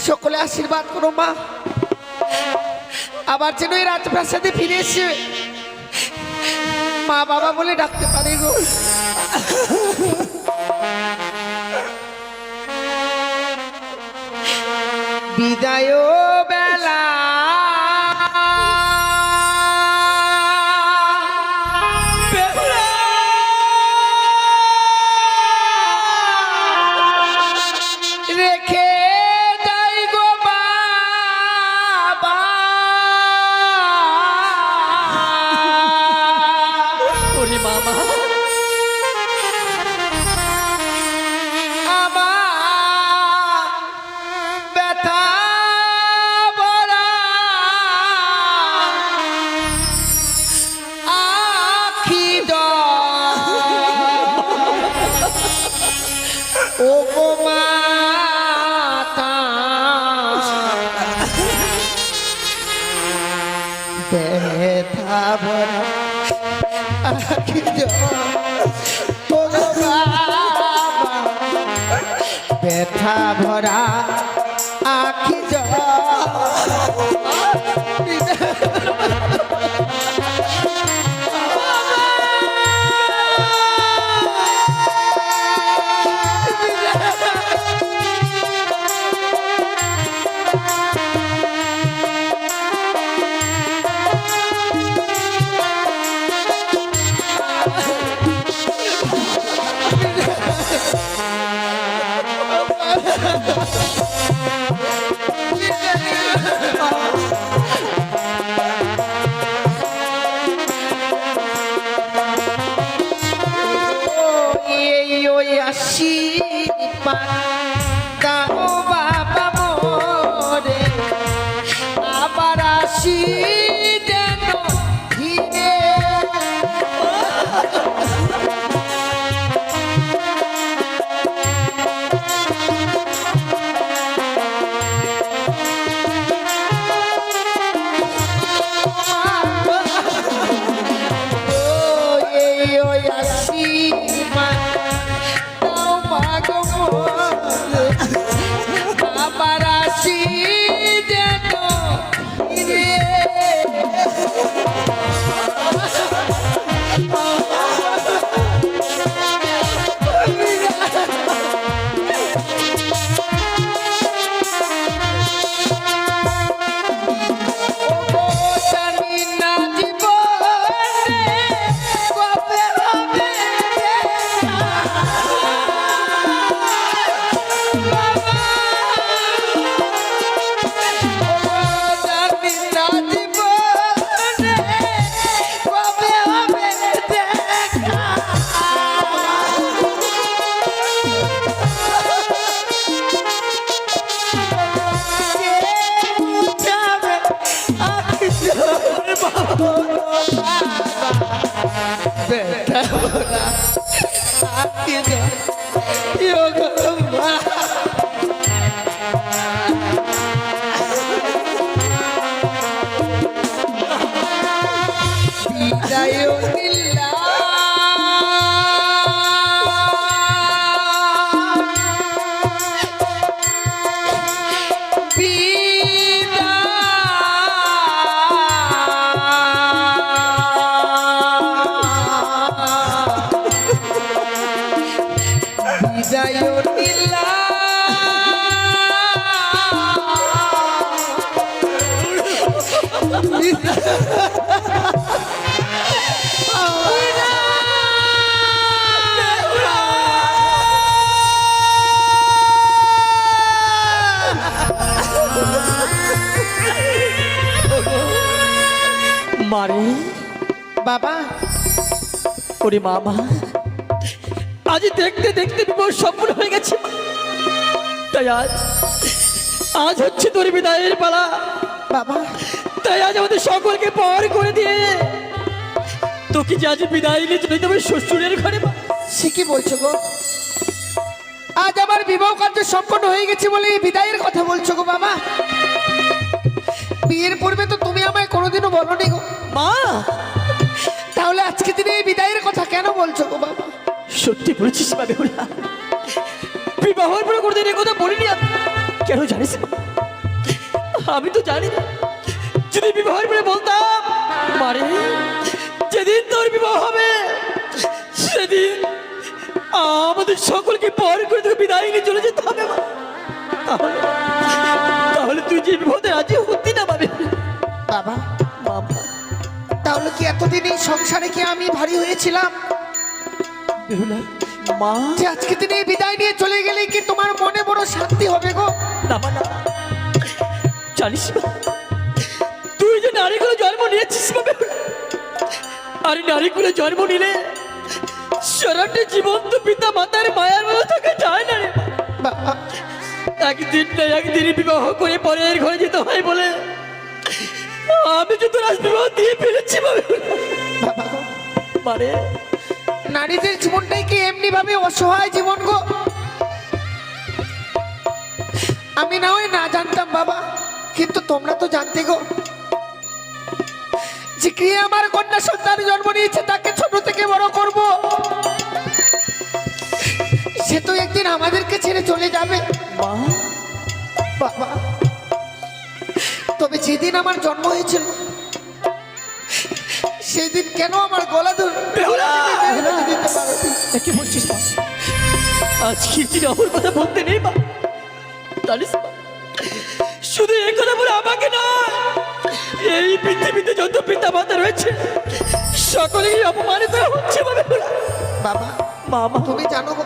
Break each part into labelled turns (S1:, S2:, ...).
S1: সকলে আশীর্বাদ করো মা, আবার যেন এই রাজপ্রাসাদে ফিরে এসে মা বাবা বলে ডাকতে পারে গো। বিদায় বেলা রেখে যাই গো বাবা,
S2: ওরে মামা,
S1: আমার ব্যথা ভরা আখি ও গো মাতা, ব্যথা ভরা আখি ও গো বাবা, ব্যথা ভরা আখি দাও বাবা মোরে, আবার আসি যেন ফিরে। ওই আসি মা, দাও মা গো মোরে, আবার আসি যেন ফিরে। জানি না জীবনে কবে হবে দেখা, বাবা জানি না জীবনে কবে হবে দেখা, কে বুঝাবে আখি জোর বাবা, ব্যথা ভরা আখি জোর গো মা। বিদায় নিলা বিদায় নিলা
S2: মারে
S1: বাবা।
S2: ওরে মামা, আজ দেখতে দেখতে বিবাহ সম্পূর্ণ হয়ে গেছে। তাই আজ হচ্ছে তোর বিদায়ের পালা
S1: বাবা।
S2: তাই আজ আমাদের সকলকে পার করে দিয়ে তোকে যে আজ বিদায় নিয়ে চলে যাবে শ্বশুরের ঘরে।
S1: সে কি বলছো গো? আজ আমার বিবাহ কার্য সম্পন্ন হয়ে গেছে বলে এই বিদায়ের কথা বলছো গো বাবা? বিয়ের পূর্বে তো তুমি আমায় কোনোদিনও বলনি গো
S2: মা।
S1: তাহলে আজকে দিনে এই বিদায়ের কথা কেন বলছো গো বাবা?
S2: সত্যি বলেছিস মা বেহুলা, বিবাহের পরে কোনোদিন এই কথা বলিনি। কেন জানিস? আমি তো জানি না, যদি বিবাহের পরে বলতাম মারে যেদিন তোর বিবাহ হবে সেদিন আমাদের সকলকে পর করে তোকে বিদায় নিয়ে চলে যেতে হবে মা। তাহলে তাহলে তুই যে বিপদে রাজি হতি না পাবে
S1: বাবা,
S2: বাবা।
S1: তাহলে কি এতদিন এই সংসারে কি আমি ভারী হয়েছিলাম
S2: বেহুলা মা,
S1: যে আজকে দিনে এই বিদায় নিয়ে চলে গেলে কি তোমার মনে বড় শান্তি হবে গো?
S2: না মা, না। জানিস না তুই যে নারীগুলো জন্ম নিয়েছিস মা বেহুলা, আর নারীগুলো জন্ম নিলে সারাটা জীবন তো পিতা মাতার মায়ার মতো থাকা যায় না রে মা।
S1: বাবা,
S2: একদিন না একদিন বিবাহ করে পরের ঘরে যেতে হয় বলে আমি তো রাজ বিবাহ দিয়ে ফেলেছি মা বেহুলা।
S1: বাবা গো,
S2: মানে
S1: নারীদের জীবনটাই কি এমনি ভাবে অসহায় জীবন গো? আমি না হয় না জানতাম বাবা, কিন্তু তোমরা তো জানতে গো যে কে আমার কন্যা সন্তান জন্ম নিয়েছে তাকে ছোট থেকে বড় করব, সে তো একদিন আমাদেরকে ছেড়ে চলে যাবে
S2: মা,
S1: বাবা। তবে যেদিন আমার জন্ম হয়েছিল সেদিন কেন আমার গলা ধরে
S2: বেহুলা!
S1: দিতে পারোনি?
S2: কি বলছিস মা? আজকে তুই আমার কথা বলতে নেই মা, জানিস মা? শুধু এই কথা বলে আমাকে না, এই পৃথিবীতে যত পিতা মাতা রয়েছে সকলেই অপমানিত হচ্ছে মা বেহুলা।
S1: বাবা,
S2: মামা
S1: তুমি জানো গো,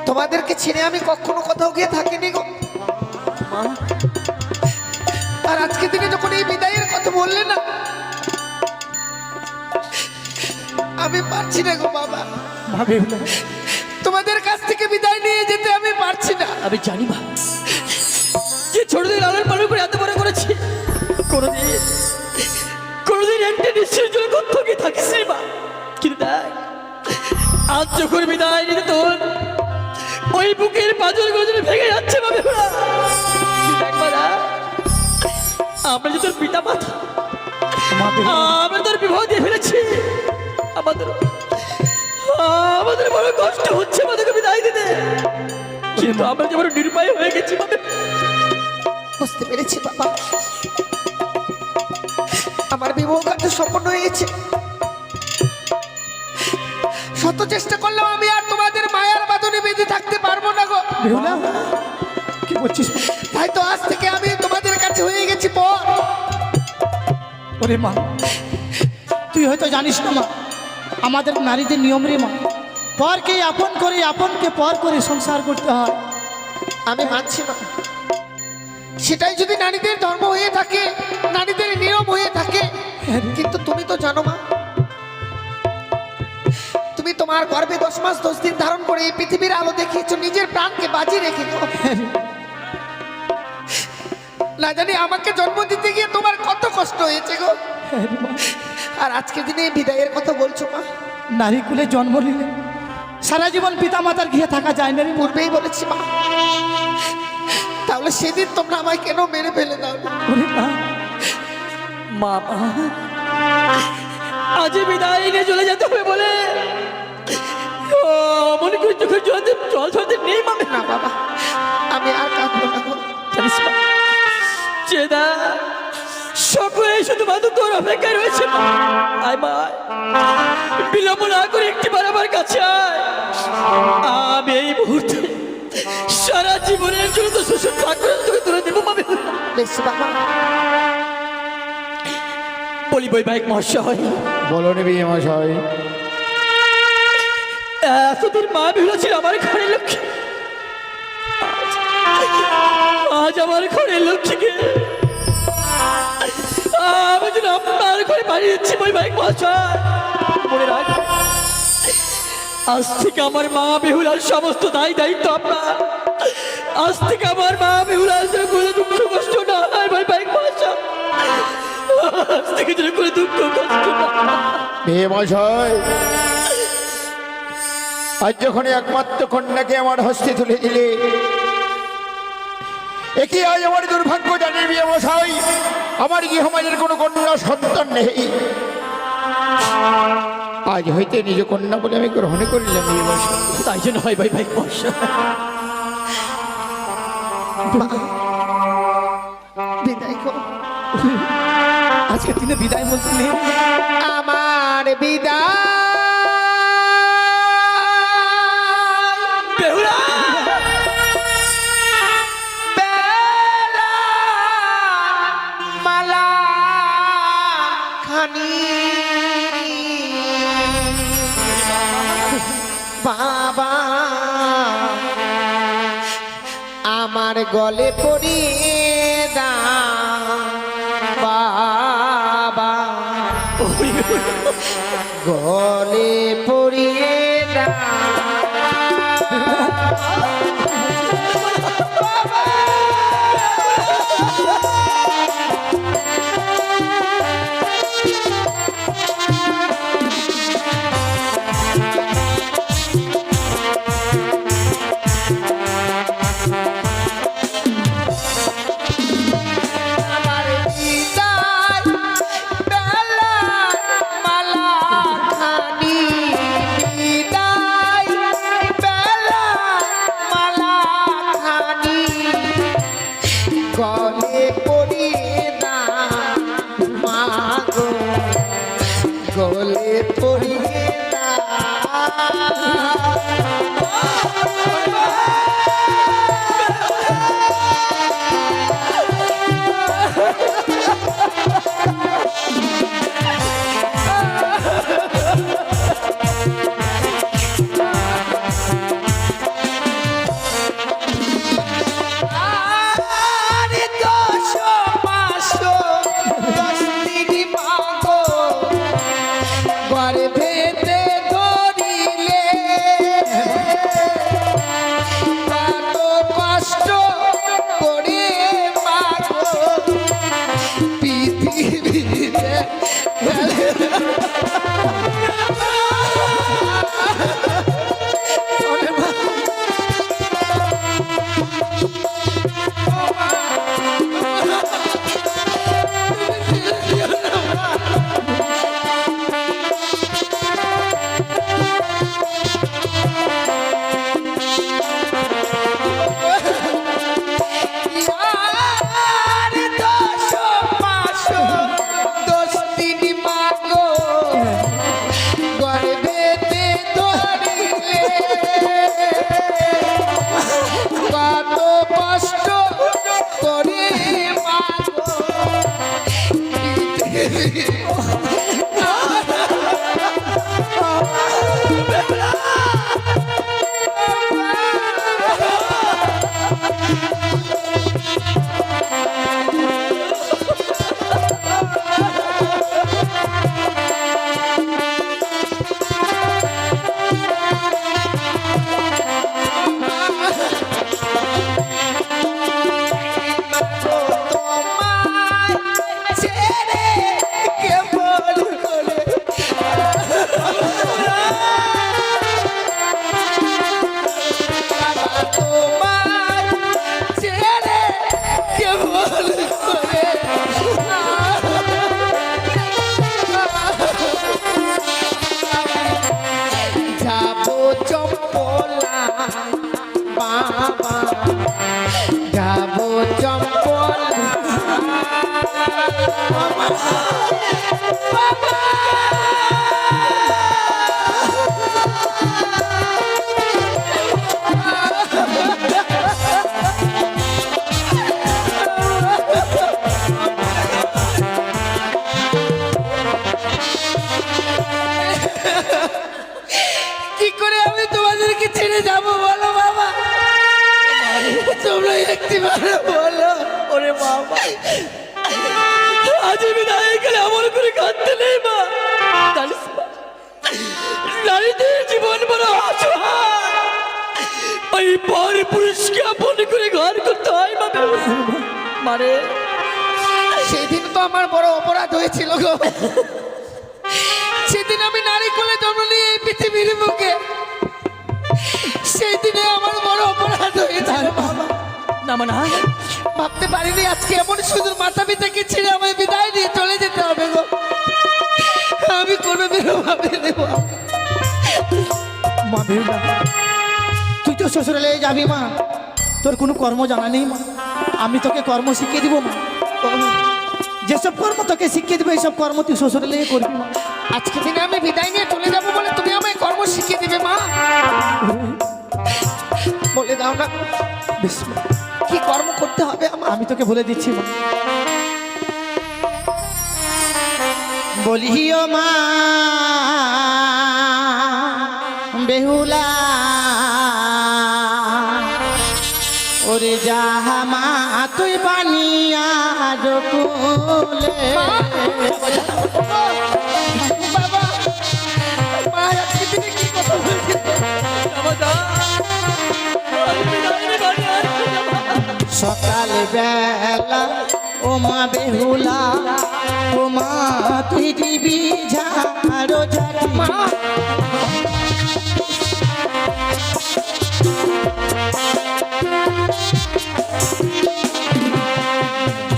S1: তোমাদেরকে ছেড়ে আমি কখনো কোথাও গিয়ে থাকিনি গো।
S2: মা,
S1: আর আজকে দিনে যখন এই বিদায়ের কথা বললে না, আমি পারছি না গো বাবা,
S2: মা বেহুলা,
S1: তোমাদের কাছ থেকে বিদায় নিয়ে যেতে আমি পারছি না।
S2: আমি জানি মা, যে ছোটদের লালন পালন করে এত বড় করেছি, কোনোদিন একটা নিশ্চয় জন্য কোথাও থাকিস রে মা। কিন্তু দেখ আজ যখন বিদায় নিতে তোর ওই বুকের পাঁজর গজরে ভেঙে যাচ্ছে মা বেহুলা। দেখ মা, আমরা যে তোর পিতা মাতা, আমরা তোর বিবাহ দিয়ে ফেলেছি, আমাদের আমাদের বড় কষ্ট হচ্ছে আমাদেরকে বিদায় দিতে, কিন্তু আমরা যে বড় নিরুপায় হয়ে গেছি মা বেহুলা।
S1: বুঝতে পেরেছি বাবা, আমার বিবাহ কার্য সম্পন্ন হয়ে গেছে। শত চেষ্টা করলাম আমি আর তোমাদের মায়ার বাঁধনে বেঁধে থাকতে পারবো না গো।
S3: বেহুলা, কি বলছিস?
S1: তাই তো আজ থেকে আমি তোমাদের কাছে হয়ে গেছি পর।
S3: ওরে মা, তুই হয়তো জানিস না মা, আমাদের নারীদের নিয়ম রে মা, পরকে আপন করে আপনকে পর করে সংসার করতে হয়।
S1: আমি মানছি না, সেটাই যদি নারীদের ধর্ম হয়ে থাকে, নারীদের নিয়ম হয়ে থাকে, কিন্তু তুমি তো জানো মা, তুমি তোমার গর্ভে 10 মাস 10 দিন ধারণ করে এই পৃথিবীর আলো দেখিয়েছো, নিজের প্রাণকে বাজি রেখে না জানি আমাকে জন্ম দিতে গিয়ে তোমার কত কষ্ট হয়েছে গো। আর আজকে দিনে বিদায়ের কথা বলছো মা।
S3: নারী কুলে জন্ম নিলে সারা জীবন পিতা মাতার ঘিরে থাকা যায় না রে মা।
S1: পূর্বেই বলেছি মা, তাহলে সেদিন তোমরা আমায় কেন মেরে ফেলে দাও?
S3: ওরে মা,
S2: মামা আজ বিদায় নিয়ে চলে যেতে হবে বলে মনে করি চোখের জল ঝরতে নেই মামে।
S1: না বাবা, আমি আর কাঁদবো না গো।
S2: জানিস মা, চেদা সকলে শুধুমাত্র তোর অপেক্ষায় রয়েছে মা। আয় মা, বিলম্ব না করে একটিবার আমার কাছে আয়। আমি এই মুহূর্তে সারা জীবনের জন্য তো শ্বশুর ঠাকুর তোকে তুলে দেবো মামে।
S1: বেশ বাবা,
S2: বলি বৈবাহিক মহাশয়,
S4: বলো নেবি মশাই।
S2: এতদিন মা বেহুলা ছিল আমার ঘরের লক্ষ্মী, আজ আমার ঘরের লক্ষ্মীকে আমি যেন আপনার ঘরে বাড়িয়ে দিচ্ছি বৈবাহিক মহাশয়। মনে রাখ, আজ থেকে আমার মা বেহুলার সমস্ত দায় দায়িত্ব আপনার। আজ থেকে আমার মা বেহুলার যেন কোনো দুঃখ কষ্ট না হয় বৈবাহিক মহাশয়। আজ থেকে যেন কোনো দুঃখ কষ্ট না
S4: হে মশাই, আজ যখন একমাত্র কন্যাকে আমার হস্তে তুলে দিলে, একই আজ আমার দুর্ভাগ্য জানি বিয়ে মশাই, আমার গৃহমাজের কোনো কন্যা সন্তান নেই। আজ হইতে নিজ কন্যা বলে আমি গ্রহণ করিলাম বিয়ে মশাই।
S2: তাই জন্য হয় বৈবাহিক মহাশয়।
S1: মা, গো
S3: আজকে দিনে বিদায় বলতে নেই।
S1: আমার বিদায়
S2: বেহুলা
S1: বেলা মালা খানি বাবা আমার গলে পড়িয়ে দাও বাবা গলে পড়িয়ে দাও আমার বিদায় বেলা মালা খানি বিদায় বেলা মালা খানি গলে পড়িয়ে না মাগো গলে পড়িয়ে না আরে দশ মাস 10 দিন মাগো গর্ভেতে ধরিলে কত কষ্ট করে মাগো পৃথিবীতে আরে 10 মাস 10 দিন মাগো গর্ভেতে ধরিলে কত কষ্ট করে মাগো তোমায় ছেড়ে কেমন করে তোমায় ছেড়ে কেমন করে যাবো চম্পলা বাবা যাবো চম্পলা কি করে আমি তোমাদেরকে ছেড়ে যাবো বলো বাবা তোমরা একটিবার বলো
S2: ওরে বাবা আজ বিদায় গেলে আমার করে কাঁদতে নেই মা জানিস মা, নারীদের জীবন বড় অসহায় ওই পর পুরুষকে আপন করে ঘর করতে হয় মা মানে
S1: সেদিন তো আমার বড় অপরাধ হয়েছিল গো সেদিন আমি নারী কোলে জন্ম নিয়ে এই পৃথিবীর বুকে সেই দিনে আমার বড় অপরাধ হয়েছিল বাবা
S2: না মানে
S1: ভাবতে পারিনি আজকে এমন সুন্দর মাতা পিতাকে ছেড়ে আমায় বিদায় দিয়ে চলে যেতে হবে গো আমি কোনোদিনও ভাবিনি
S3: মা বেহুলা, তুই তো শ্বশুরালয়ে যাবি মা, তোর কোনো কর্ম জানা নেই মা, আমি তোকে কর্ম শিখিয়ে দিব মা। যেসব কর্ম তোকে শিখিয়ে দেবে এইসব কর্ম তুই শ্বশুরে লেগে করবি মা।
S1: আজকে দিনে আমি বিদায় নিয়ে চলে যাবো বলে তুমি আমায় কর্ম শিখিয়ে দিবে মা? বলে দাও না
S3: বেশ মা,
S1: কি কর্ম করতে হবে আমার?
S3: আমি তোকে বলে দিচ্ছি মা। বলিও মা বেহুলা ওরে যাহা মা তুই বানিয়া কুলে
S1: বাবা মা আজকে দিনে কি কথা বলছে?
S2: জামাতা আমি বিদায় নিয়ে বাড়ি আসছি জামাতা।
S3: সকাল বেলা ও মা বেহুলা ও মা তুই দিবি ঝাড়ো ঝাড়ি
S1: মা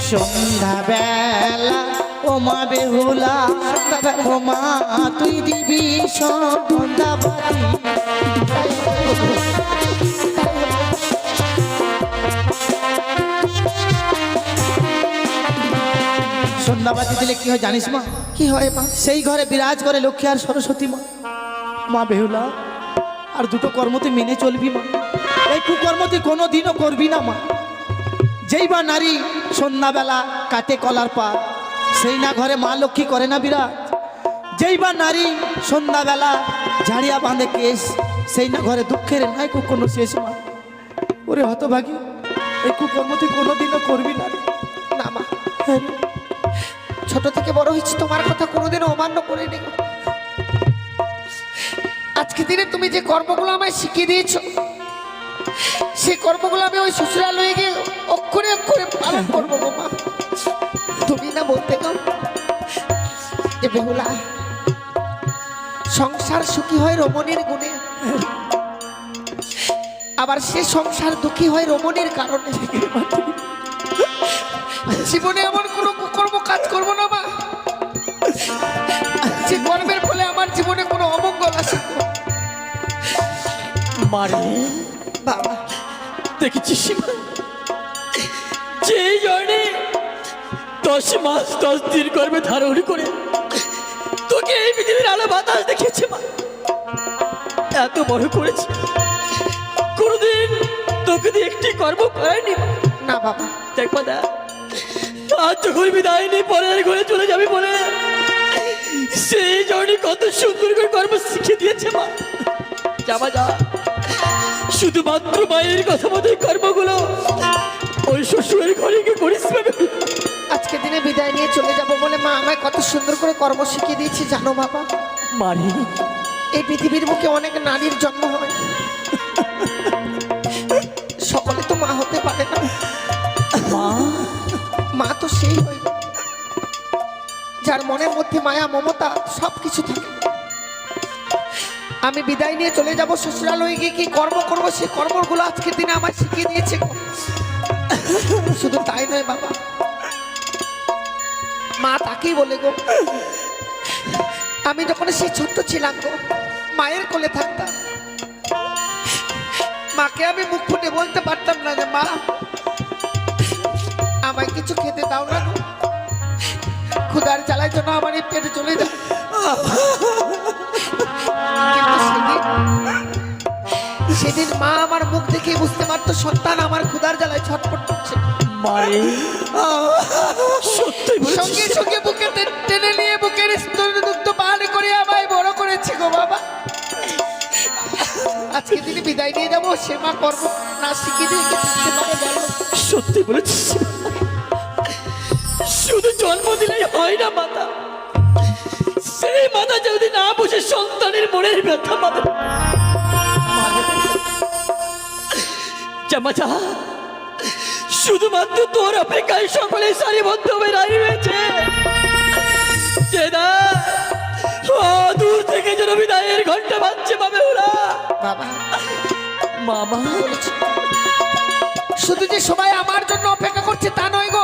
S3: সন্ধ্যা বেলা ও মা বেহুলা ও মা তুই দিবি সন্ধ্যা বাতি সন্ধ্যাবাতি দিলে কি হয় জানিস মা?
S1: কি হয় মা?
S3: সেই ঘরে বিরাজ করে লক্ষ্মী আর সরস্বতী মা। মা বেহুলা আর দুটো কর্ম তুই মেনে চলবি মা, এই কুকর্ম তুই কোনো দিনও করবি না মা। যেই বা নারী সন্ধ্যাবেলা কাটে কলার পা, সেই না ঘরে মা লক্ষ্মী করে না বিরাজ। যেই বা নারী সন্ধ্যাবেলা ঝাড়িয়া বাঁধে কেশ, সেই না ঘরে দুঃখের নাই কোনো শেষ মা। ওরে হতভাগী, এই কুকর্ম তুই কোনো দিনও করবি না রে।
S1: না মা, ছোট থেকে বড় হয়েছি তোমার কথা কোনোদিনও অমান্য করিনি। আজকে দিনে তুমি যে কর্মগুলো আমায় শিখিয়ে দিয়েছো, সেই কর্মগুলো আমি ওই শ্বশুরালয়ে গিয়ে অক্ষরে অক্ষরে পালন করবো গো মা। তুমি না বলতে গো যে বেহুলা, সংসার সুখী হয় রমণীর গুণে, আবার সে সংসার দুঃখী হয় রমণীর কারণে। জীবনে এমন কোনো কুকর্ম কাজ করবো না মা, যে কর্মের ফলে আমার জীবনে কোনো অমঙ্গল আসে।
S2: মারে
S1: বাবা
S2: দেখেছিস মা, যে জনে 10 মাস 10 দিন কর্মে ধারণ করে তোকে এই পৃথিবীর আলো বাতাস দেখিয়েছে মা, এত বড় করেছে, কোনদিন তোকে দিয়ে একটি কর্ম করায়নি মা।
S1: না বাবা,
S2: দেখ মা দেখ, আজ যখন বিদায় নিয়ে পরের ঘরে চলে যাবি বলে সেই জনে কত সুন্দর করে কর্ম শিখিয়ে দিয়েছে মা। যাবা যা, শুধুমাত্র মায়ের কথা মতো কর্মগুলো ওই শ্বশুরের ঘরে গিয়ে করিস পাবে।
S1: আজকে দিনে বিদায় নিয়ে চলে যাব বলে মা আমায় কত সুন্দর করে কর্ম শিখিয়ে দিয়েছে জানো বাবা।
S2: মারি
S1: এই পৃথিবীর বুকে অনেক নারীর জন্ম হয়, সকলে তো মা হতে পারে না।
S2: মা,
S1: মা তো সেই হয় যার মনের মধ্যে মায়া মমতা সবকিছু থাকে। আমি বিদায় নিয়ে চলে যাব শ্বশুরালয়ে গিয়ে কি কর্ম করবো, সেই কর্মগুলো আজকের দিনে আমায় শিখিয়ে দিয়েছে গো। শুধু তাই নয় বাবা, মা তাকেই বলে গো, আমি যখন সেই ছোট্ট ছিলাম গো, মায়ের কোলে থাকতাম, মাকে আমি মুখ ফুটে বলতে পারতাম না যে মা আমায় কিছু খেতে দাও না গো, ক্ষুধার জ্বালার জন্য আমার এই পেটে চলে যায়। কিন্তু সেদিন মা আমার মুখ দেখে বুঝতে পারতো সন্তান আমার ক্ষুধার জ্বালায় ছটফট করছে।
S2: মারে সত্যি
S1: সঙ্গে সঙ্গে বুকে টেনে নিয়ে বুকের স্তরে দুগ্ধ পান করে আমায় বড় করেছে গো বাবা। আজকে তিনি বিদায় নিয়ে যাবো, সে মা কর্ম না শিখিয়ে দিয়ে থাকতে পারে বলো?
S2: সত্যি বলেছিস, শুধু জন্ম দিলেই হয় না মাতা, সেই মাতা যদি না বুঝে সন্তানের মনের ব্যথা পাবে। জামাতা, শুধুমাত্র তোর অপেক্ষায় সকলে সারিবদ্ধ হয়ে দাঁড়িয়ে রয়েছে। দূর থেকে যেন বিদায়ের ঘন্টা বাজছে পাবে ওরা।
S1: বাবা
S2: মামা
S1: বলেছি, শুধু যে সবাই আমার জন্য অপেক্ষা করছে তা নয় গো,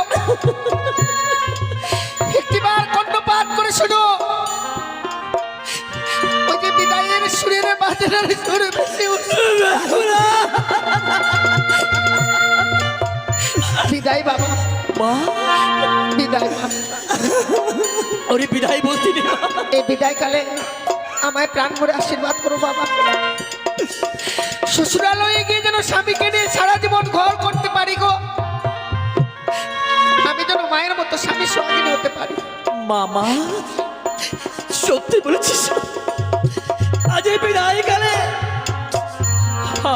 S1: একটিবার কর্ণপাত করে শোনো, ওই যে বিদায়ের সুরের বাজনার সুরে বেশি বিদায় বাবা।
S2: মা
S1: বিদায় মা।
S2: ওরে বিদায় বলছি রে মা।
S1: এই বিদায় কালে আমায় প্রাণ ভরে আশীর্বাদ করো বাবা। শ্বশুরালয়ে গিয়ে যেন স্বামীকে নিয়ে সারা জীবন ঘর করতে পারি গো। আমি যেন মায়ের মতো স্বামীর সঙ্গিনী হতে পারি।
S2: মামা সত্যি বলেছিস, আজ এই বিদায় কালে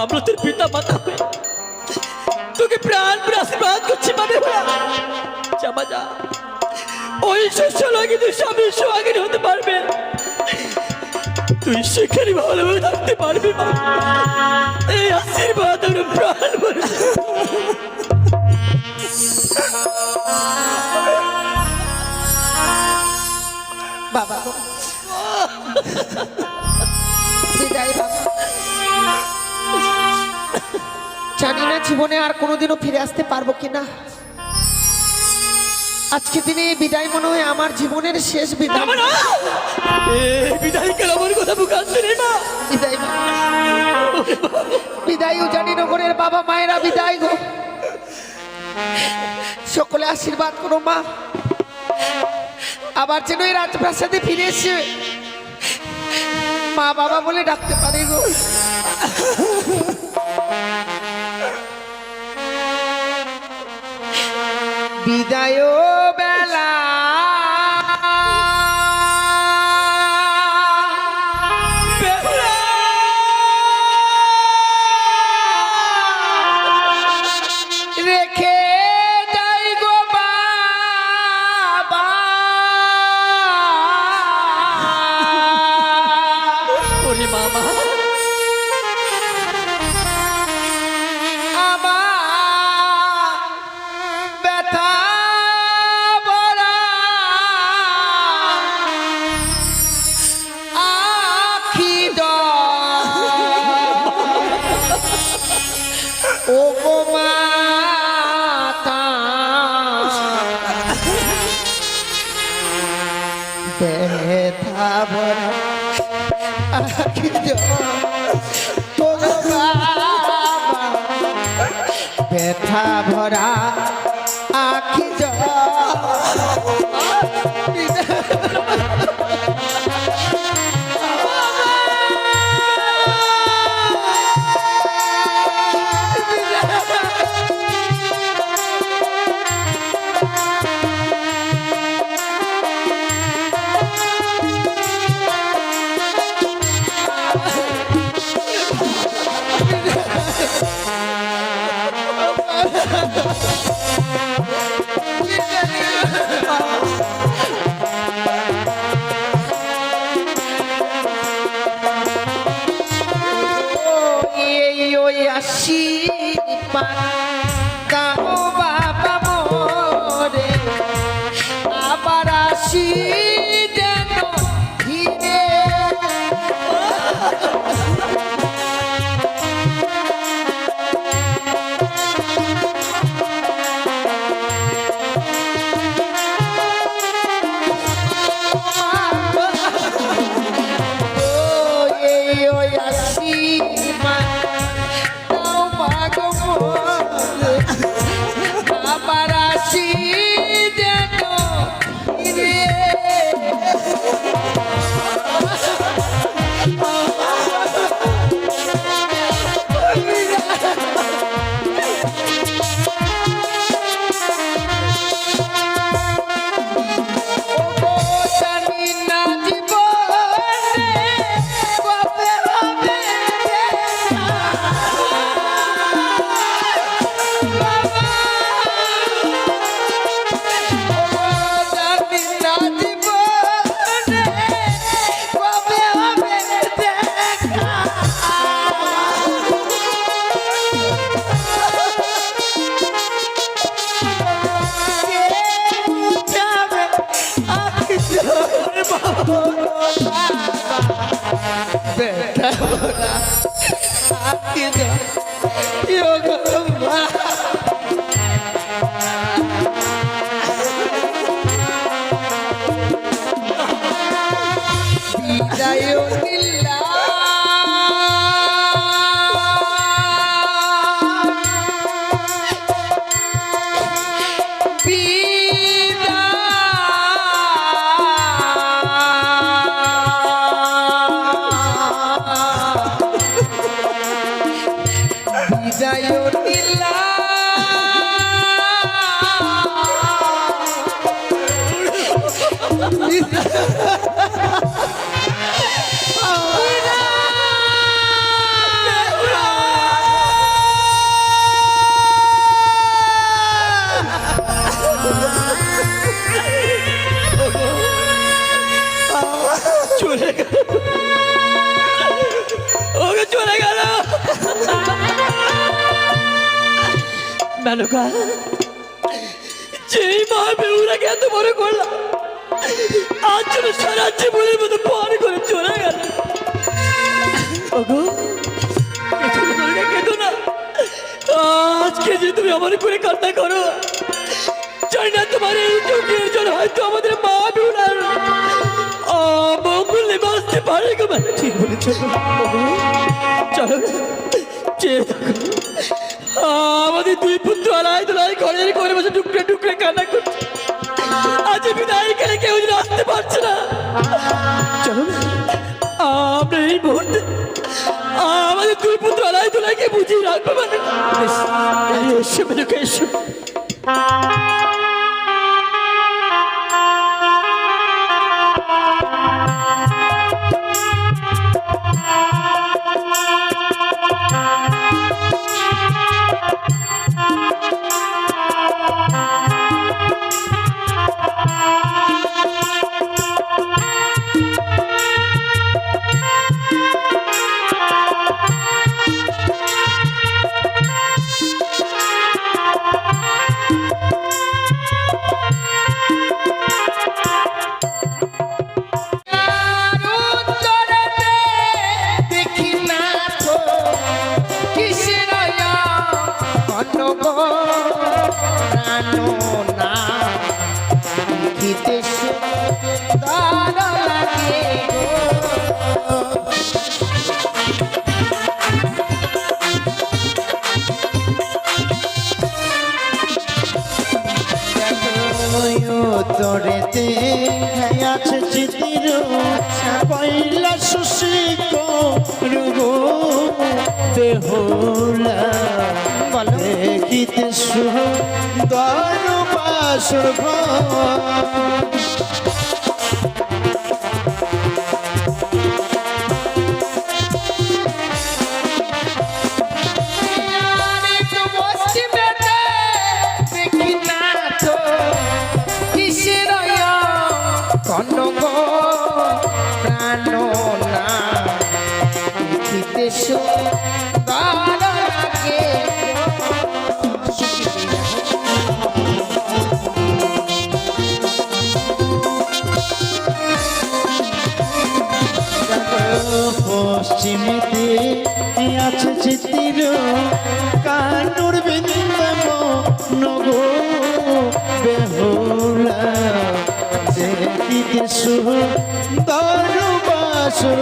S2: আমরা তোর পিতা মাতা হয়ে তোকে প্রাণ করে আশীর্বাদ করছি মানে জামা যা ওই শ্বশুরালয়ে কিন্তু স্বামীর সঙ্গিনী হতে পারবে, তুই সেখানে ভালোভাবে থাকতে পারবি মা। এই আশীর্বাদ আমরা প্রাণ ভরে
S1: বাবা গো, বিদায় বাবা। জানি না জীবনে আর কোনোদিনও ফিরে আসতে পারবো কিনা। আজকে দিনে এই বিদায় মনে হয় আমার জীবনের শেষ বিদায়।
S2: যাবো না। এই বিদায় কাল আমার কথা মুখ আসছে রে মা।
S1: বিদায় মা। বিদায় উজানিনগরের বাবা মায়েরা বিদায় গো। সকলে আশীর্বাদ করো মা, আবার যেন এই রাজপ্রাসাদে ফিরে এসে মা বাবা বলে ডাকতে পারে গো। বিদায় বেলা রেখে যাই গো বাবা।
S2: ওরে মামা
S1: আমার ব্যথা ভরা আখি ও গো মাতা ব্যথা ভরা আখি ও গো বাবা, ব্যথা ভরা আখি আশীর্বাদ দাও বাবা মোরে, আবার আসি যেন ফিরে। ওই আশীর্বাদ দাও মা গো মোরে, আবার আসি যেন ফিরে। জানি না জীবনে কবে হবে দেখা। বাবা, জানি না জীবনে কবে হবে দেখা। কে বুঝাবে আখি জোরে বাবা, ব্যথা ভরা আখি জোরে গো মা। বিদায় দিল্লা বিদায়
S2: চলে গেল, ওকে চলে গেল। মেনকা, যেই মা বেউরাকে এত বড় করলাম, আজ যেন সারা জীবনের মতো পার করে চলে গেল। ওগো, কেঁদো না দুর্গা, কেঁদো না। আজকে যে তুমি আমার করে কান্না করো, জানি না তোমার এই চোখের জল হয়তো আমাদের মা বেউরার মঙ্গলে বাঁচতে পারে গো।
S3: ঠিক বলেছ।
S2: চলো চেয়ে থাকো, আমাদের দুই পুত্র আলাই দোলাই ঘরের ঘরে বসে টুকরে টুকরে কান্না করছে। আজ বিদায় গেলে কেউ যেন আসতে পারছে না। চলো আমরা এই মুহূর্তে আমাদের দুই পুত্র আলাই দোলাইকে বুঝিয়ে রাখবো। মানে এসো মেনকা, এসো।
S5: তোরেতে আছে চিতির পয়লা সুশিক রুগো বেহুলা দেখিতে সুন্দর বাসর পশ্চিমেতে আছে চিতির কানুর বিন্দব নগো বেহুলা দেখিতে সুন্দর বাসর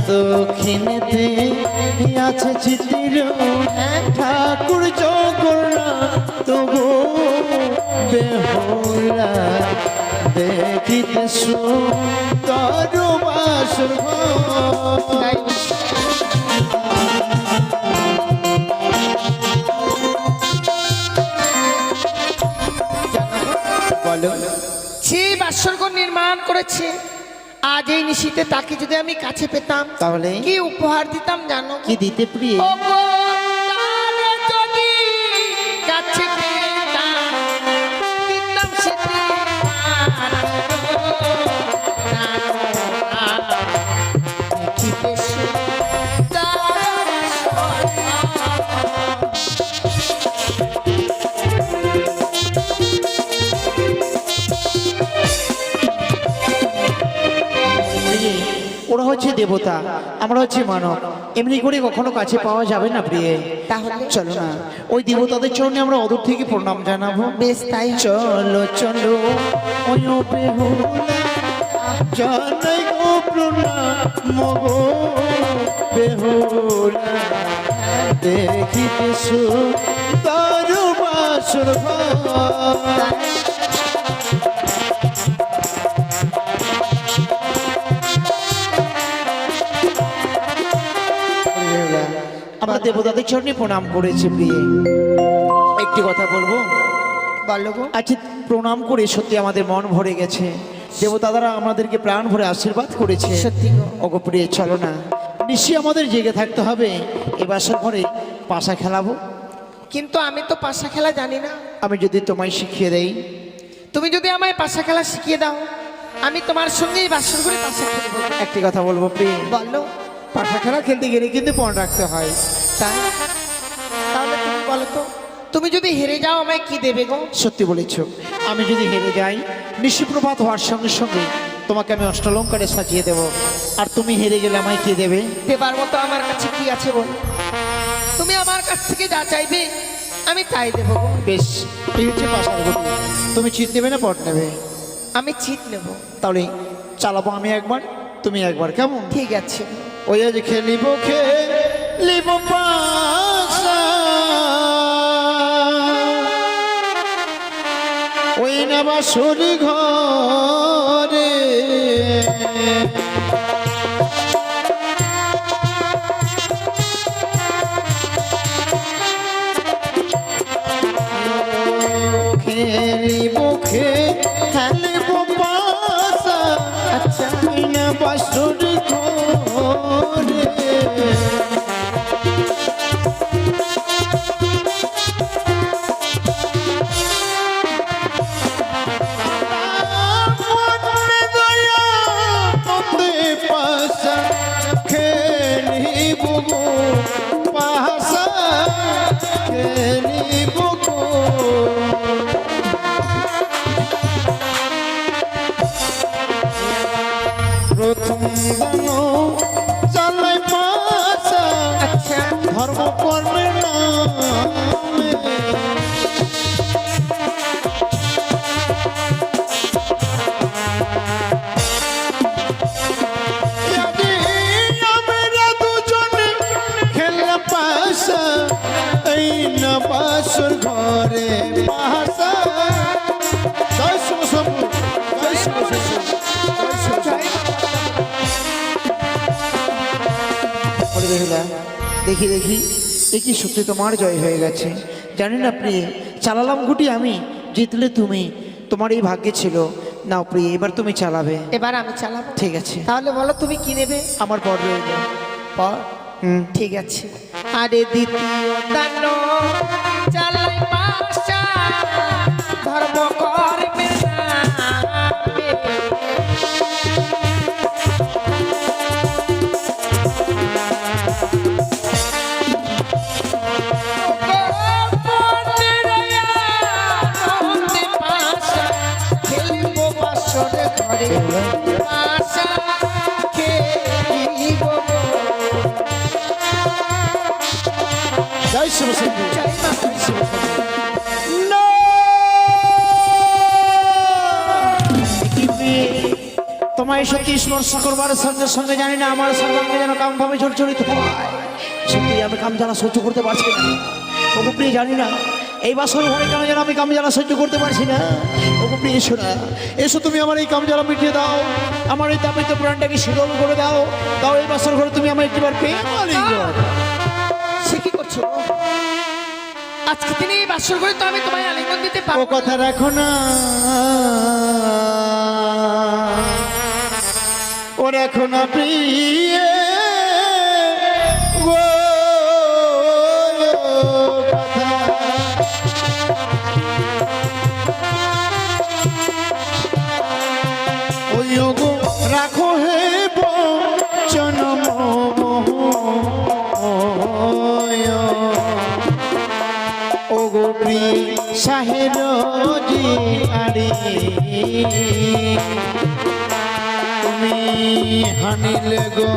S5: দক্ষিণেতে আছে চিতির ঠাকুর জগন্নাথ গো বেহুলা দেখিতে সুন্দর বাসর বলো।
S1: সেই বাসরঘর নির্মাণ করেছে। আজ এই নিশীতে তাকে যদি আমি কাছে পেতাম,
S5: তাহলে
S1: কি উপহার দিতাম জানো?
S5: কি দিতে প্রিয়?
S1: ওগো, তারে যদি কাছে পেতাম, দিতাম সেটি দেখিতে
S5: হচ্ছে দেবতা, আমরা হচ্ছে মানব, এমনি করে কখনো কাছে পাওয়া যাবে না প্রিয়ে।
S1: তাহলে
S5: চলো না ওই দেবতাদের চরণে আমরা অদূর থেকে প্রণাম জানাবো।
S1: বেশ তাই হবে।
S5: চলো চলো ওই বেহুলা জানাই গো প্রণাম গো বেহুলা, দেখিতে সুন্দর বাসর ঘর। আমরা দেবতাদের চরণে প্রণাম করেছি প্রিয়ে। একটি কথা বলবো,
S1: বলো গো।
S5: আচ্ছা প্রণাম করে সত্যি আমাদের মন ভরে গেছে, দেবতারা আমাদেরকে প্রাণ ভরে আশীর্বাদ করেছে।
S1: সত্যি গো।
S5: ওগো প্রিয়ে চলো না, নিশ্চয়ই আমাদের জেগে থাকতে হবে, এ বাসর ঘরে পাশা খেলাবো।
S1: কিন্তু আমি তো পাশা খেলা জানি না।
S5: আমি যদি তোমায় শিখিয়ে দেই,
S1: তুমি যদি আমায় পাশা খেলা শিখিয়ে দাও, আমি তোমার সঙ্গেই বাসর ঘরে পাশা খেলবো।
S5: একটি কথা বলবো প্রিয়ে,
S1: বলো।
S5: পাশা খেলা খেলতে গেলে কিন্তু পণ রাখতে হয়।
S1: তাই? তাহলে তুমি বলো তো, তুমি যদি হেরে যাও আমায় কি দেবে গো?
S5: সত্যি বলেছ, আমি যদি হেরে যাই নিশিপ্রভাত হওয়ার সঙ্গে সঙ্গে তোমাকে আমি অষ্টালঙ্কারে সাজিয়ে দেব, আর তুমি হেরে গেলে আমায় কি দেবে?
S1: দেবার মতো আমার কাছে কি আছে বল? তুমি আমার কাছ থেকে যা চাইবে আমি তাই দেবো গো।
S5: বেশ, এই হচ্ছে পাশার গতি। তুমি চিট নেবে না পট নেবে?
S1: আমি ছিট নেব।
S5: তাহলে চালাবো আমি একবার, তুমি একবার, কেমন?
S1: ঠিক আছে।
S5: ওই আজ খেলিব খেলিব পাশা, ওই না বাসর ঘরে, খেলিব খেলিব পাশা,
S1: আচ্ছা।
S5: ওই না বাসর ঘরে। মনে দয়া মন্দে পাশা খেলিব গো, পাশা খেলিব গো। প্রথম দান চালাই পাশা,
S1: আচ্ছা।
S5: ধর্ম কর্মের নামে। আগে আমরা দুজনে খেললাম পাশা, এই না বাসর ঘরে পাশা। জয় শিব শম্ভু, জয় শিব শম্ভু, জয় শিব শম্ভু। বলে বেহুলা, দেখি দেখি এ কি সত্যি তোমার জয় হয়ে গেছে? জানি না প্রিয়ে, চালালাম গুটি আমি, জিতলে তুমি, তোমার এই ভাগ্যে ছিল। নাও প্রিয়ে, এবার তুমি চালাবে।
S1: এবার আমি চালাবো।
S5: ঠিক আছে,
S1: তাহলে বলো তুমি কি নেবে?
S5: আমার পর রয়ে যাও।
S1: পর।
S5: হুম,
S1: ঠিক আছে। আরে দ্বিতীয় দান চালাই পাশা, ধর্ম কর্মে নামে। আনন্দে পাশা খেলিব বাসর ঘরে, পাশা খেলিব গো।
S5: জয় শিব শম্ভু।
S1: জয় মা, জয় শিব শম্ভু।
S5: কি প্রিয়ে, তোমায় সত্যি স্পর্শ করবার সঙ্গে সঙ্গে জানি না আমার সর্বাঙ্গে যেন কাম ভাবে জর্জরিত হয়। সত্যি আমি কাম জ্বালা সহ্য করতে পারছি না। ওগো প্রিয়ে, জানি না এই বাসর ঘরে কেন যেন আমি কাম জ্বালা সহ্য করতে পারছি না। ওগো প্রিয়ে, এসো না, এসো তুমি আমার এই কাম জ্বালা মিটিয়ে দাও, আমার এই তাপিত প্রাণটাকে শীতল করে দাও। দাও এই বাসর ঘরে তুমি আমার একটিবার পেয়ে
S1: সে কি করছো? আজকে দিনে এই বাসর ঘরে তো আমি তোমায় আলিঙ্গন দিতে
S5: ও
S1: পারবো না।
S5: কথা রাখো না, ও রাখো না প্রিয়ে গো কথা। ওই গো রাখো হে বচন ও গো প্রিয় সাহের জি আরে তুমি হানিলে গো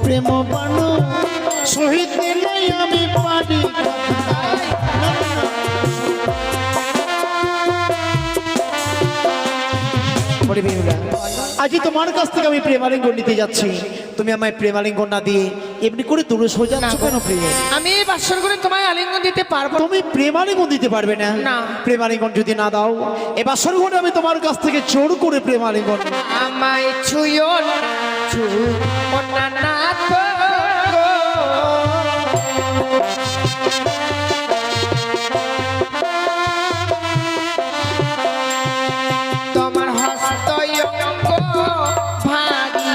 S5: প্রেম বান সহিতে নাই আমি পারি বলি বেহুলা, আজ তোমার কাছ থেকে আমি প্রেমালিঙ্গন নিতে যাচ্ছি, তুমি আমায় প্রেমালিঙ্গন না দিয়ে এমনি করে দূরে সোজা যাচ্ছ কেন প্রিয়?
S1: আমি এই বাসর করে তোমায় আলিঙ্গন দিতে পারবো না।
S5: তুমি প্রেমালিঙ্গন দিতে পারবে না?
S1: না।
S5: প্রেমালিঙ্গন যদি না দাও এবার সর্বনে আমি তোমার কাছ থেকে জোর করে প্রেমালিঙ্গন
S1: আমায় ছুঁয়ো না, ছুঁয়ো না না তো গো। তোমার হস্ত অঙ্গ ভারী,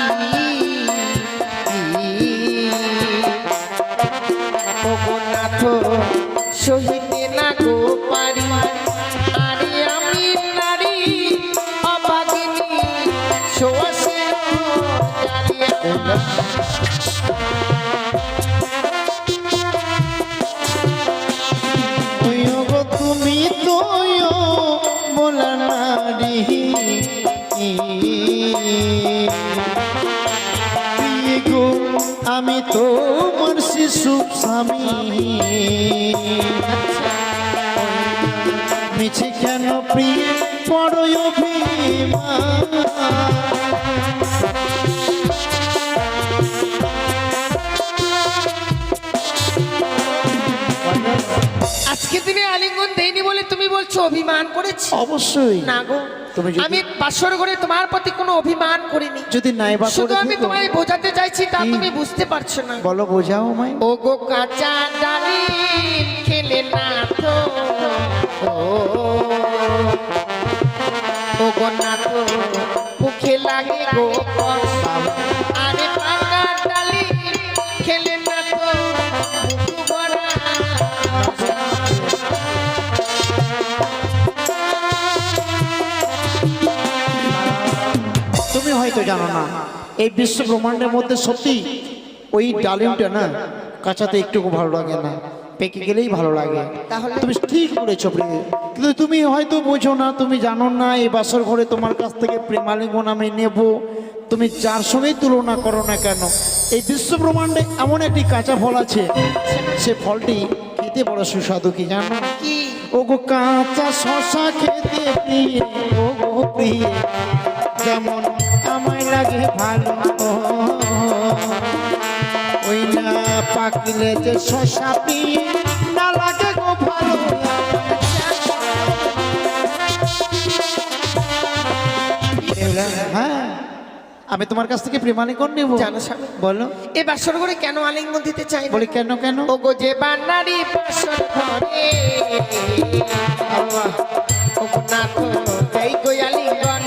S1: ওগো নাথ সহিতে না গো পারি, আরে আমি নারী অভাগিনী সোয়াশে
S5: গো তুমি তো বলা নারী গো আমি তোমার শিশু স্বামী, মিছে কেন প্রিয় বড় অভিমান
S1: আজকে দিনে আলিঙ্গন দেইনি বলে তুমি বলছো অভিমান করেছি?
S5: অবশ্যই
S1: না গো,
S5: তুমি যদি-
S1: আমি বাসর ঘরে তোমার প্রতি কোনো অভিমান করিনি।
S5: যদি নাই বা
S1: শুধু
S5: করে
S1: আমি
S5: থাকো,
S1: তোমায় বোঝাতে চাইছি, তা
S5: কি?
S1: তুমি বুঝতে পারছো না।
S5: বলো বোঝাও আমায়।
S1: ও গো কাঁচা ডালি খেলে না তো, ও গো না তো মুখে লাগে গো কষ্ট, আরে পাকা ডালি খেলে না তো মুখ ভরা।
S5: তুমি হয়তো জানো না এই বিশ্ব ব্রহ্মাণ্ডের মধ্যে সত্যি ওই ডালিমটা না কাঁচাতে একটুকু ভালো লাগে না, পেকে গেলেই ভালো লাগে।
S1: তাহলে?
S5: তুমি ঠিক বলেছো প্রিয়, কিন্তু তুমি হয়তো বোঝো না, তুমি জানো না এই বাসর ঘরে তোমার কাছ থেকে প্রেমালিঙ্গন আমি নেব। তুমি যার সঙ্গেই তুলনা করো না কেন, এই বিশ্ব ব্রহ্মাণ্ডে এমন একটি কাঁচা ফল আছে, সে ফলটি খেতে বড় সুস্বাদু, কি জানো?
S1: কি?
S5: ও গো কাঁচা শশা খেতে প্রিয়, ও গো প্রিয় যেমন আমায় লাগে ভালো, ওই না পাকলে যে শশা প্রিয় না লাগে গো ভালো। হ্যাঁ, আমি তোমার কাছ থেকে প্রেমালিঙ্গন নেব।
S1: জানো স্বামী,
S5: বলো।
S1: এ বাসর ঘরে কেন আলিঙ্গন দিতে চাই না?
S5: বলি কেন কেন?
S1: ও গো যে বান্নারি বাসর ঘরে, ও গো না তো এই গো আলিঙ্গন,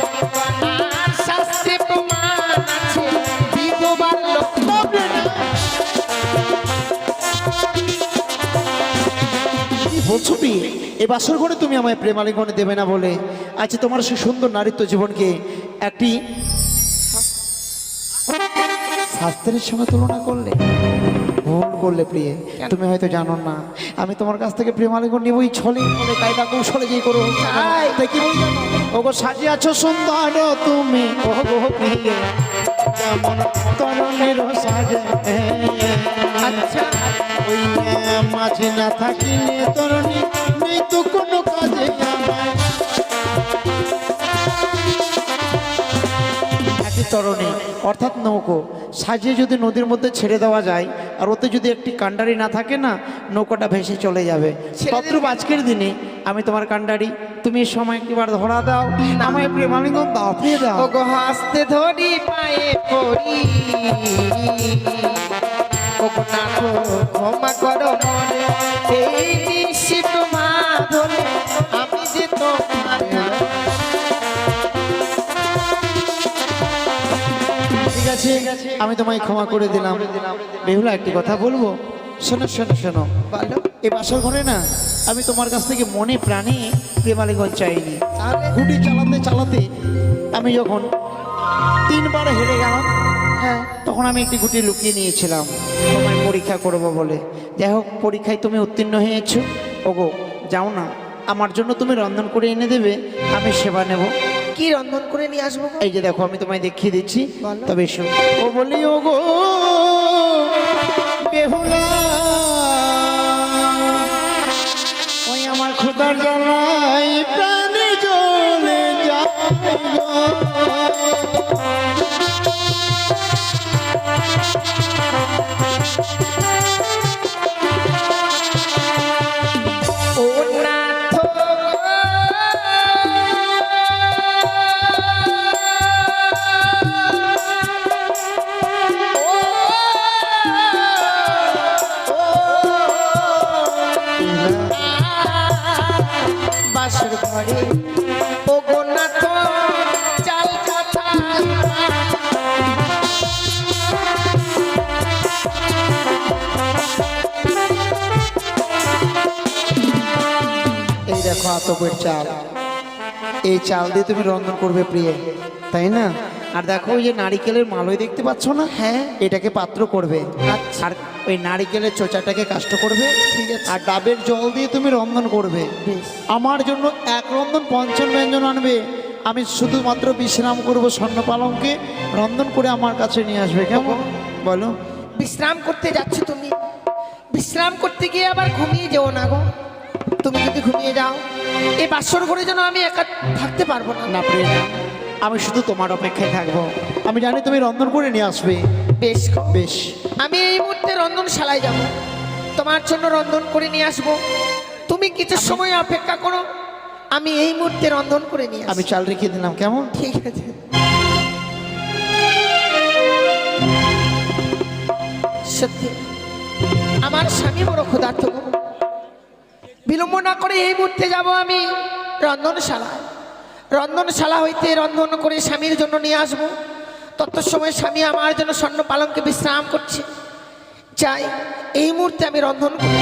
S1: আর শাস্ত্রে প্রমাণ আছে বিধবার লোক তবে না।
S5: কি বলছো প্রিয়? এ বাসর ঘরে তুমি আমায় প্রেমালিঙ্গনে দেবে না বলে আজ তোমার সে সুন্দর নারীত্ব জীবনকে একটি শাস্ত্রের সঙ্গে তুলনা করলে ভুল করলে প্রিয়ে। তুমি হয়তো জানো না আমি তোমার কাছ থেকে প্রেমালিঙ্গন নিবই ছলে বলে কায়দা কৌশলে যেই করো তাই কি বলি জানো? ওগো সাজিয়ে আছো সুন্দর তুমি, ও গো প্রিয়ে যেমন তরুণের সাজে।
S1: আচ্ছা,
S5: ওই মাঝে না থাকিলে তরুণী নেই তো কোনো কাজে আমায়। একই তরুণী অর্থাৎ নৌকো সাজিয়ে যদি নদীর মধ্যে ছেড়ে দেওয়া যায় আর ওতে যদি একটি কাণ্ডারি না থাকে না, নৌকাটা ভেসে চলে যাবে। তদ্রূপ আজকের দিনে আমি তোমার কাণ্ডারি, তুমি এই সময় একবার ধরা দাও, আমায় প্রেমালিঙ্গন দাও, প্রিয় দাও।
S1: ও গো হাসতে ধরি পায়ে পড়ি, ও গো না তো ক্ষমা করো মনে, এই নিশি তোমার ধরে আমি যে তোমার।
S5: ঠিক আছে, আমি তোমায় ক্ষমা করে দিলাম। বেহুলা একটি কথা বলবো, শোনো শোনো শোনো।
S1: বলো।
S5: এই বাসর ঘরে না আমি তোমার কাছ থেকে মনে প্রাণে প্রেমালিঙ্গন চাইনি।
S1: তাহলে?
S5: গুটি চালাতে চালাতে আমি যখন 3 বার হেরে গেলাম,
S1: হ্যাঁ,
S5: তখন আমি একটি গুটি লুকিয়ে নিয়েছিলাম তোমায় পরীক্ষা করব বলে। যাই হোক, পরীক্ষায় তুমি উত্তীর্ণ হয়েছো। ওগো যাও না, আমার জন্য তুমি রন্ধন করে এনে দেবে, আমি সেবা নেব।
S1: কি রন্ধন করে নিয়ে আসবো গো?
S5: এই যে দেখো আমি তোমায় দেখিয়ে দিচ্ছি,
S1: বলো।
S5: তবে এসো। ও বলি ও গো বেহুলা, ওই আমার খোদার জ্বালাই প্রাণে জ্বলে যায় গো।
S1: ও নাথ গো, বাসর ঘরে ও গো নাথ চাল কাঁথা
S5: এই দেখো আতপের চাল, এই চাল দিয়ে তুমি রন্ধন করবে প্রিয়ে, তাই না? আর দেখো ওই যে নারিকেলের মালয় দেখতে পাচ্ছ না,
S1: হ্যাঁ।
S5: এটাকে পাত্র করবে। আর ওই নারিকেলের চোচাটাকে কাষ্ট করবে, ঠিক আছে? আর ডাবের জল দিয়ে তুমি রন্ধন করবে। আমার জন্য এক রন্ধন পঞ্চম ব্যঞ্জন আনবে, আমি শুধুমাত্র বিশ্রাম করব স্বর্ণপালঙ্কে, রন্ধন করে আমার কাছে নিয়ে আসবে, কেমন বলো?
S1: বিশ্রাম করতে যাচ্ছ তুমি, বিশ্রাম করতে গিয়ে আবার ঘুমিয়ে যেও না গো। তুমি যদি ঘুমিয়ে যাও এই বাসর ঘরে যেন আমি একা থাকতে পারবো না।
S5: না প্রিয়, আমি শুধু তোমার অপেক্ষায় থাকবো, আমি জানি তুমি রন্ধন করে নিয়ে আসবে।
S1: বেশ গো।
S5: বেশ,
S1: আমি এই মুহূর্তে রন্ধনশালায় যাব, তোমার জন্য রন্ধন করে নিয়ে আসবো। তুমি কিছু সময় অপেক্ষা করো, আমি এই মুহূর্তে রন্ধন করে নিয়ে
S5: আমি
S1: আসবো।
S5: চাল রেখে দিলাম, কেমন?
S1: ঠিক আছে। সত্যি আমার স্বামী বড় ক্ষুধার্ত গো। বিলম্ব না করে এই মুহূর্তে যাব আমি রন্ধনশালায়, রন্ধনশালা হইতে রন্ধন করে স্বামীর জন্য নিয়ে আসবো। তত সময় স্বামী আমার জন্য স্বর্ণ পালঙ্কে বিশ্রাম করছে, চাই এই মুহূর্তে আমি রন্ধন করি।